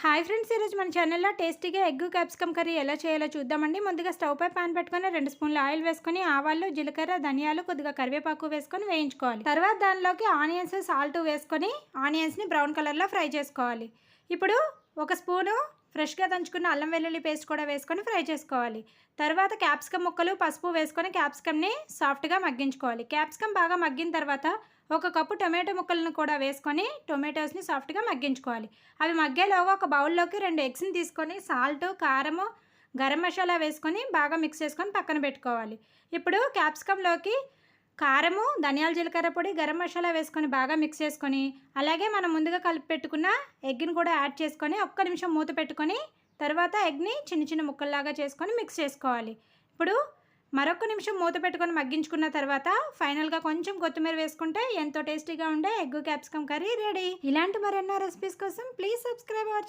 Hi friends, ఈరోజు మన ఛానల్లో టేస్టీగా ఎగ్ క్యాప్సికమ్ కర్రీ ఎలా చేయాలో చూద్దామండి. ముందుగా స్టవ్ పై పాన్ పెట్టుకొని 2 స్పూన్ల ఆయిల్ వేసుకొని ఆవాలు, జీలకర్ర, ధనియాలు, కొద్దిగా కరివేపాకు వేసుకొని వేయించుకోవాలి. తర్వాత దానిలోకి ఆనియన్స్, సాల్ట్ వేసుకొని ఆనియన్స్ని బ్రౌన్ కలర్లో ఫ్రై చేసుకోవాలి. ఇప్పుడు 1 స్పూను ఫ్రెష్గా దంచుకున్న అల్లం వెల్లుల్లి పేస్ట్ కూడా వేసుకొని ఫ్రై చేసుకోవాలి. తర్వాత క్యాప్సికమ్ ముక్కలు, పసుపు వేసుకొని క్యాప్సికమ్ని సాఫ్ట్గా మగ్గించుకోవాలి. క్యాప్సికమ్ బాగా మగ్గిన తర్వాత 1 కప్పు టొమాటో ముక్కలను కూడా వేసుకొని టొమాటోస్ని సాఫ్ట్గా మగ్గించుకోవాలి. అవి మగ్గేలోగా ఒక బౌల్లోకి 2 ఎగ్స్ని తీసుకొని సాల్ట్, కారము, గరం మసాలా వేసుకొని బాగా మిక్స్ చేసుకొని పక్కన పెట్టుకోవాలి. ఇప్పుడు క్యాప్సికంలోకి కారము, ధనియాల జీలకర్ర పొడి, గరం మసాలా వేసుకొని బాగా మిక్స్ చేసుకొని, అలాగే మనం ముందుగా కలిపి పెట్టుకున్న ఎగ్ని కూడా యాడ్ చేసుకొని 1 నిమిషం మూత పెట్టుకొని తర్వాత ఎగ్ని చిన్న చిన్న ముక్కల్లాగా చేసుకొని మిక్స్ చేసుకోవాలి. ఇప్పుడు మరొక నిమిషం మూత పెట్టుకొని మగ్గించుకున్న తర్వాత ఫైనల్గా కొంచెం కొత్తిమీర వేసుకుంటే ఎంతో టేస్టీగా ఉండే ఎగ్ క్యాప్సికమ్ కర్రీ రెడీ. ఇలాంటి మరెన్నో రెసిపీస్ కోసం ప్లీజ్ సబ్స్క్రైబ్ అవర్ ఛానల్.